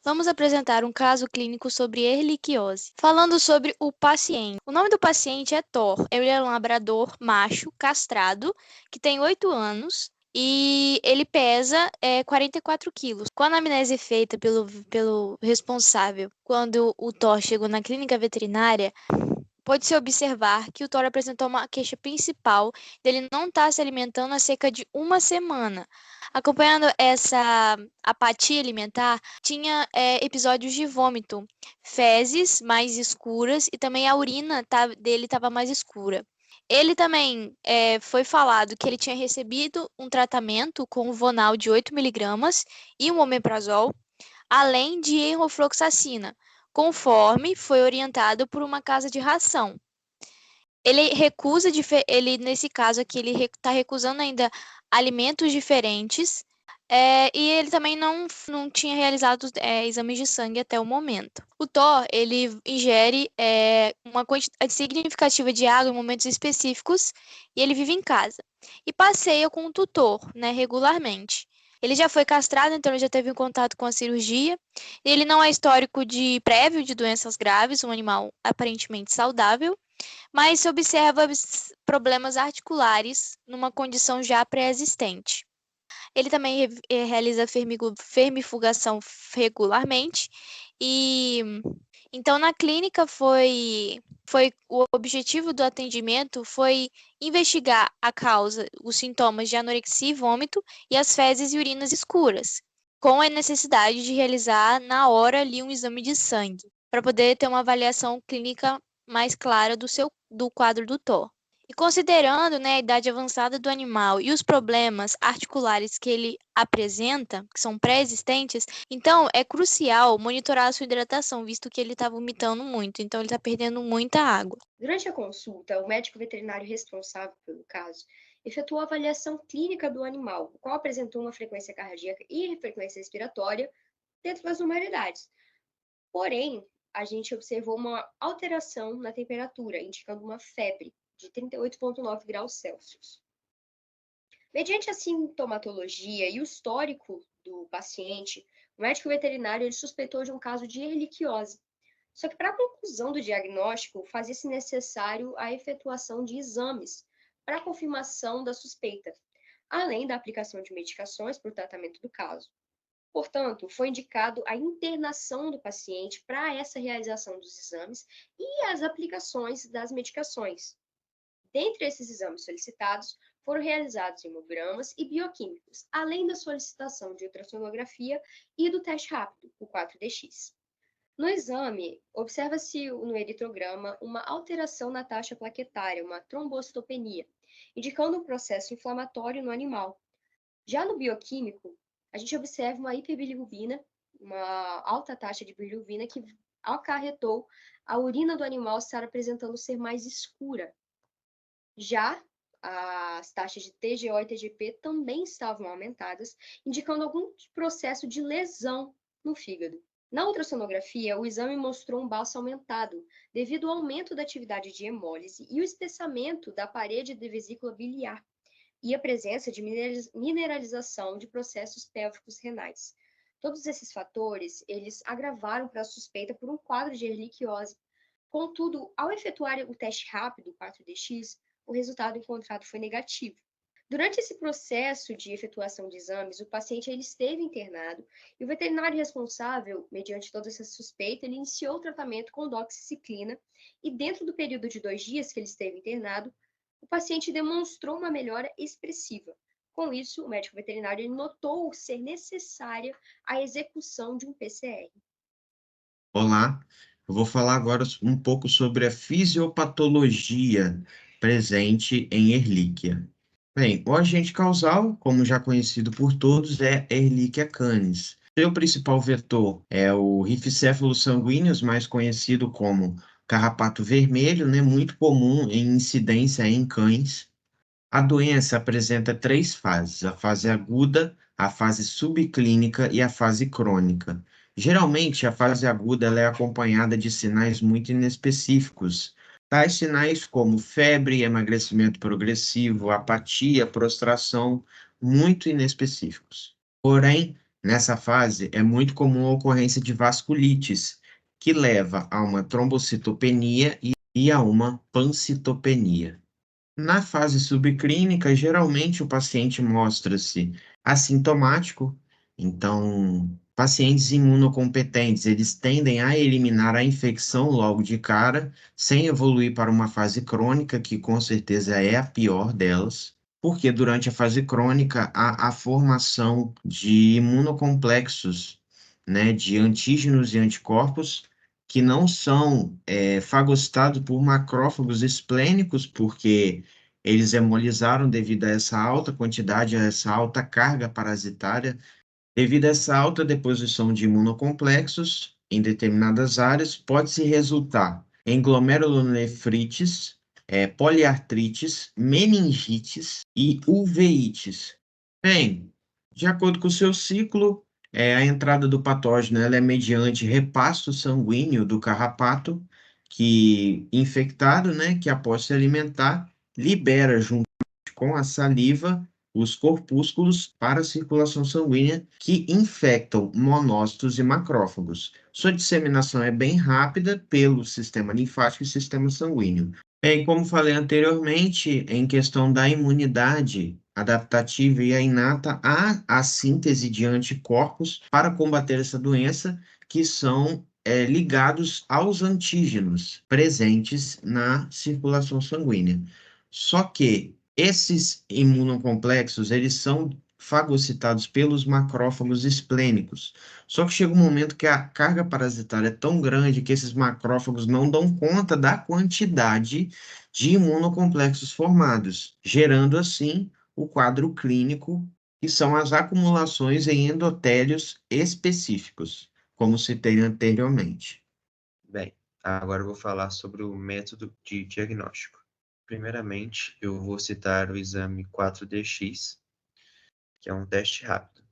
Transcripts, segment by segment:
Vamos apresentar um caso clínico sobre erliquiose. Falando sobre o paciente. O nome do paciente é Thor. Ele é um labrador macho castrado que tem 8 anos e ele pesa 44 quilos. Quando a anamnese é feita pelo responsável, quando o Thor chegou na clínica veterinária, pode-se observar que o Thor apresentou uma queixa principal dele não estar se alimentando há cerca de uma semana. Acompanhando essa apatia alimentar, tinha episódios de vômito, fezes mais escuras e também a urina dele estava mais escura. Ele também foi falado que ele tinha recebido um tratamento com Vonal de 8 miligramas e um omeprazol, além de enrofloxacina, conforme foi orientado por uma casa de ração. Ele recusa, nesse caso aqui, ele está recusando ainda alimentos diferentes, e ele também não tinha realizado exames de sangue até o momento. O Thor, ele ingere uma quantidade significativa de água em momentos específicos e ele vive em casa. E passeia com o tutor, né, regularmente. Ele já foi castrado, então ele já teve um contato com a cirurgia. Ele não é histórico prévio de doenças graves, um animal aparentemente saudável, mas se observa problemas articulares numa condição já pré-existente. Ele também realiza vermifugação regularmente e então na clínica foi o objetivo do atendimento foi investigar a causa, os sintomas de anorexia e vômito e as fezes e urinas escuras, com a necessidade de realizar na hora ali um exame de sangue, para poder ter uma avaliação clínica mais clara do quadro do Thor. E considerando, né, a idade avançada do animal e os problemas articulares que ele apresenta, que são pré-existentes, então é crucial monitorar a sua hidratação, visto que ele está vomitando muito, então ele está perdendo muita água. Durante a consulta, o médico veterinário responsável pelo caso efetuou a avaliação clínica do animal, o qual apresentou uma frequência cardíaca e frequência respiratória dentro das normalidades. Porém, a gente observou uma alteração na temperatura, indicando uma febre de 38,9 graus Celsius. Mediante a sintomatologia e o histórico do paciente, o médico veterinário ele suspeitou de um caso de erliquiose. Só que para a conclusão do diagnóstico, fazia-se necessário a efetuação de exames para a confirmação da suspeita, além da aplicação de medicações para o tratamento do caso. Portanto, foi indicado a internação do paciente para essa realização dos exames e as aplicações das medicações. Dentre esses exames solicitados, foram realizados hemogramas e bioquímicos, além da solicitação de ultrassonografia e do teste rápido, o 4DX. No exame, observa-se no eritrograma uma alteração na taxa plaquetária, uma trombocitopenia, indicando um processo inflamatório no animal. Já no bioquímico, a gente observa uma hiperbilirrubina, uma alta taxa de bilirrubina que acarretou a urina do animal estar apresentando ser mais escura. Já as taxas de TGO e TGP também estavam aumentadas, indicando algum processo de lesão no fígado. Na ultrassonografia, o exame mostrou um baço aumentado, devido ao aumento da atividade de hemólise e o espessamento da parede de vesícula biliar, e a presença de mineralização de processos pélvicos renais. Todos esses fatores, eles agravaram para a suspeita por um quadro de erliquiose. Contudo, ao efetuar o teste rápido, 4DX, o resultado encontrado foi negativo. Durante esse processo de efetuação de exames, o paciente ele esteve internado e o veterinário responsável, mediante toda essa suspeita, ele iniciou o tratamento com doxiciclina e dentro do período de 2 dias que ele esteve internado, o paciente demonstrou uma melhora expressiva. Com isso, o médico veterinário ele notou ser necessária a execução de um PCR. Olá, eu vou falar agora um pouco sobre a fisiopatologia presente em Ehrlichia. Bem, o agente causal, como já conhecido por todos, é Ehrlichia canis. Seu principal vetor é o rifcéfalos sanguíneos, mais conhecido como carrapato vermelho, né, muito comum em incidência em cães. A doença apresenta 3 fases: a fase aguda, a fase subclínica e a fase crônica. Geralmente, a fase aguda ela é acompanhada de sinais muito inespecíficos, tais sinais como febre, emagrecimento progressivo, apatia, prostração, muito inespecíficos. Porém, Nessa fase, é muito comum a ocorrência de vasculites, que leva a uma trombocitopenia e a uma pancitopenia. Na fase subclínica, geralmente o paciente mostra-se assintomático, então, pacientes imunocompetentes, eles tendem a eliminar a infecção logo de cara, sem evoluir para uma fase crônica, que com certeza é a pior delas, porque durante a fase crônica há a formação de imunocomplexos, né, de antígenos e anticorpos, que não são fagocitados por macrófagos esplênicos, porque eles hemolizaram devido a essa alta quantidade, a essa alta carga parasitária. Devido a essa alta deposição de imunocomplexos em determinadas áreas, pode-se resultar em glomerulonefrites, poliartrites, meningites e uveites. Bem, de acordo com o seu ciclo, a entrada do patógeno ela é mediante repasto sanguíneo do carrapato, que infectado, né, que após se alimentar, libera junto com a saliva os corpúsculos para a circulação sanguínea que infectam monócitos e macrófagos. Sua disseminação é bem rápida pelo sistema linfático e sistema sanguíneo. Bem, como falei anteriormente, em questão da imunidade adaptativa e a inata, há a síntese de anticorpos para combater essa doença, que são ligados aos antígenos presentes na circulação sanguínea. Só que esses imunocomplexos, eles são fagocitados pelos macrófagos esplênicos. Só que chega um momento que a carga parasitária é tão grande que esses macrófagos não dão conta da quantidade de imunocomplexos formados, gerando assim o quadro clínico, que são as acumulações em endotélios específicos, como citei anteriormente. Bem, agora eu vou falar sobre o método de diagnóstico. Primeiramente, eu vou citar o exame 4DX, que é um teste rápido,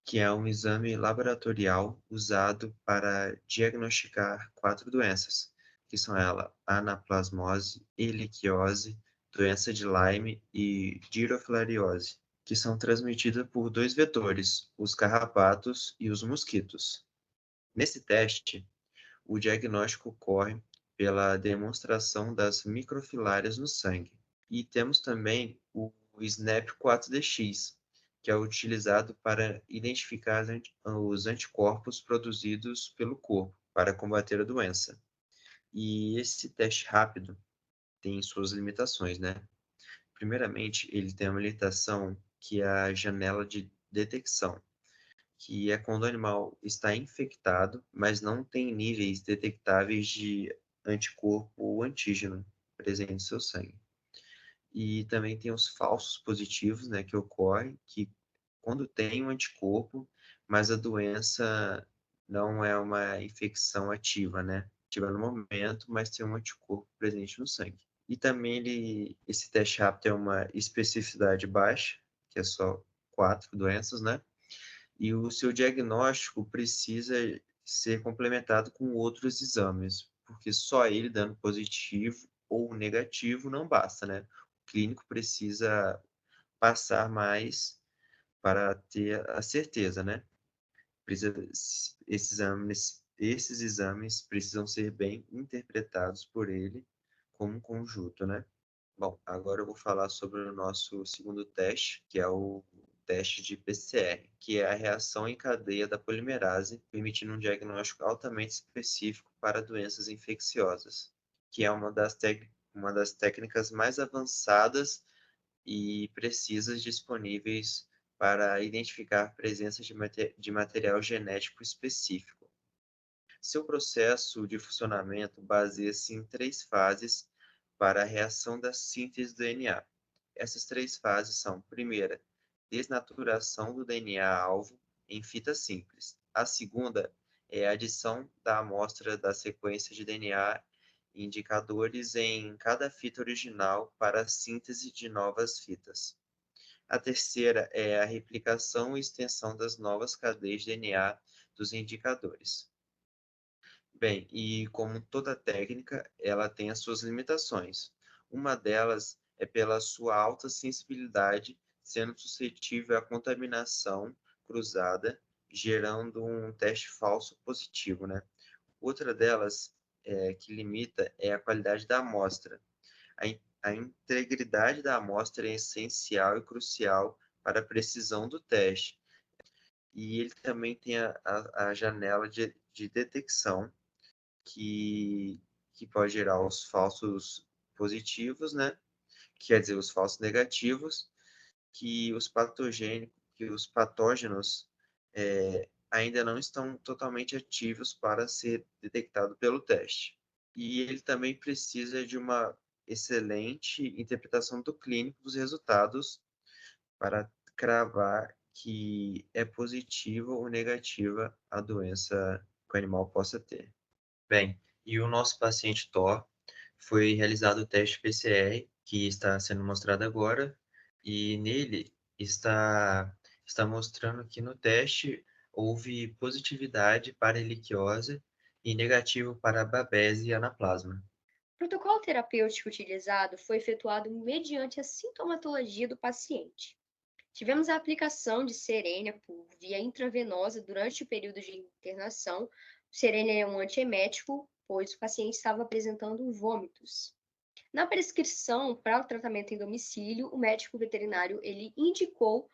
que é um exame laboratorial usado para diagnosticar 4 doenças, que são ela, anaplasmose, erliquiose, doença de Lyme e girofilariose, que são transmitidas por 2 vetores, os carrapatos e os mosquitos. Nesse teste, o diagnóstico ocorre pela demonstração das microfilárias no sangue. E temos também o SNAP 4DX, que é utilizado para identificar os anticorpos produzidos pelo corpo para combater a doença. E esse teste rápido tem suas limitações, né? Primeiramente, ele tem uma limitação que é a janela de detecção, que é quando o animal está infectado, mas não tem níveis detectáveis de anticorpo ou antígeno presente no seu sangue. E também tem os falsos positivos, né, que ocorrem, que quando tem um anticorpo, mas a doença não é uma infecção ativa, né? Ativa no momento, mas tem um anticorpo presente no sangue. E também esse teste rápido tem uma especificidade baixa, que é só 4 doenças, né? E o seu diagnóstico precisa ser complementado com outros exames, porque só ele dando positivo ou negativo não basta, né? O clínico precisa passar mais para ter a certeza, né? Precisa, esses exames precisam ser bem interpretados por ele como um conjunto, né? Bom, agora eu vou falar sobre o nosso segundo teste, que é o teste de PCR, que é a reação em cadeia da polimerase, permitindo um diagnóstico altamente específico para doenças infecciosas, que é uma das técnicas mais avançadas e precisas disponíveis para identificar a presença de material genético específico. Seu processo de funcionamento baseia-se em 3 fases para a reação da síntese do DNA. Essas 3 fases são: primeira, desnaturação do DNA-alvo em fita simples. A segunda é a adição da amostra da sequência de DNA indicadores em cada fita original para a síntese de novas fitas. A terceira é a replicação e extensão das novas cadeias de DNA dos indicadores. Bem, e como toda técnica, ela tem as suas limitações. Uma delas é pela sua alta sensibilidade, sendo suscetível à contaminação cruzada gerando um teste falso positivo, né? Outra delas que limita é a qualidade da amostra. A integridade da amostra é essencial e crucial para a precisão do teste. E ele também tem a janela de detecção, que pode gerar os falsos positivos, né? Quer dizer, os falsos negativos, que os patógenos ainda não estão totalmente ativos para ser detectado pelo teste. E ele também precisa de uma excelente interpretação do clínico dos resultados para cravar que é positiva ou negativa a doença que o animal possa ter. Bem, e o nosso paciente Thor foi realizado o teste PCR, que está sendo mostrado agora, e nele está mostrando que no teste houve positividade para a heliquiose e negativo para a babese e anaplasma. O protocolo terapêutico utilizado foi efetuado mediante a sintomatologia do paciente. Tivemos a aplicação de Cerenia por via intravenosa durante o período de internação. O Cerenia é um antiemético, pois o paciente estava apresentando vômitos. Na prescrição para o tratamento em domicílio, o médico veterinário ele indicou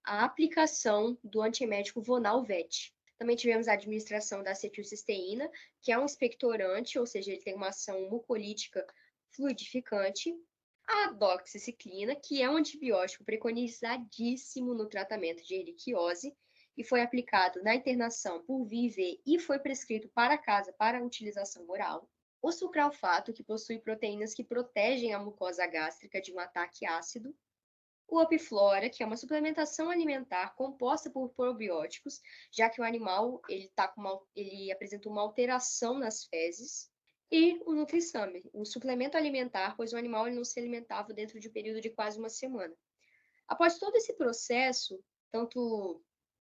a aplicação do antiemético Vonal-Vet. Também tivemos a administração da acetilcisteína, que é um expectorante, ou seja, ele tem uma ação mucolítica fluidificante. A doxiciclina, que é um antibiótico preconizadíssimo no tratamento de erliquiose, e foi aplicado na internação por via IV e foi prescrito para casa para utilização oral. O sucralfato, que possui proteínas que protegem a mucosa gástrica de um ataque ácido. O Opiflora, que é uma suplementação alimentar composta por probióticos, já que o animal ele apresenta uma alteração nas fezes. E o Nutrisame, um suplemento alimentar, pois o animal ele não se alimentava dentro de um período de quase uma semana. Após todo esse processo, tanto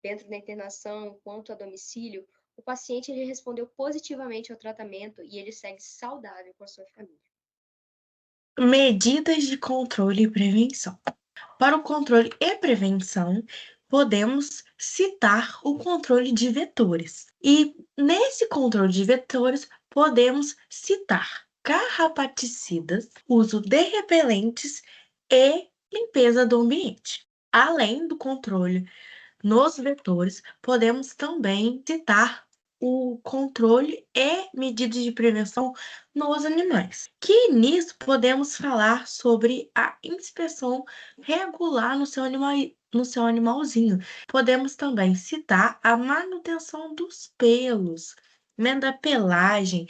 dentro da internação quanto a domicílio, o paciente ele respondeu positivamente ao tratamento e ele segue saudável com a sua família. Medidas de controle e prevenção. Para o controle e prevenção, podemos citar o controle de vetores. E nesse controle de vetores, podemos citar carrapaticidas, uso de repelentes e limpeza do ambiente. Além do controle nos vetores, podemos também citar o controle e medidas de prevenção nos animais. Que nisso podemos falar sobre a inspeção regular no seu animalzinho. Podemos também citar a manutenção dos pelos, né, da pelagem.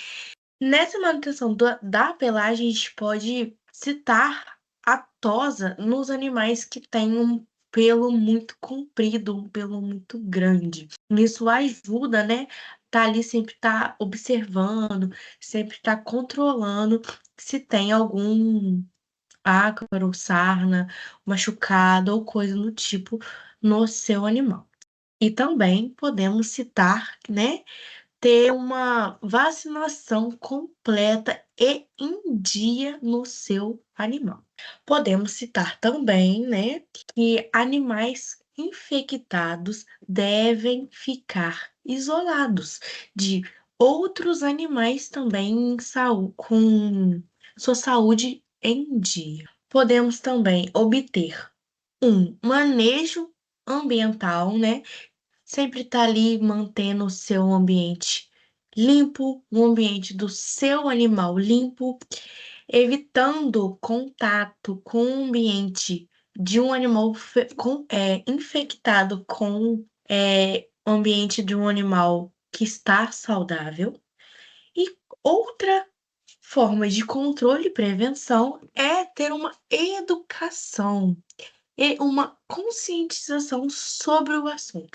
Nessa manutenção da pelagem, a gente pode citar a tosa nos animais que têm um pelo muito comprido, um pelo muito grande. Isso ajuda, né? Tá ali, sempre tá observando, sempre tá controlando se tem algum ácaro, sarna, machucado ou coisa do tipo no seu animal. E também podemos citar, né, ter uma vacinação completa e em dia no seu animal. Podemos citar também, né, que animais infectados devem ficar isolados de outros animais também com sua saúde em dia. Podemos também obter um manejo ambiental, né? Sempre tá ali mantendo o seu ambiente limpo, o ambiente do seu animal limpo, evitando contato com o ambiente de um animal infectado com o ambiente de um animal que está saudável. E outra forma de controle e prevenção é ter uma educação e uma conscientização sobre o assunto.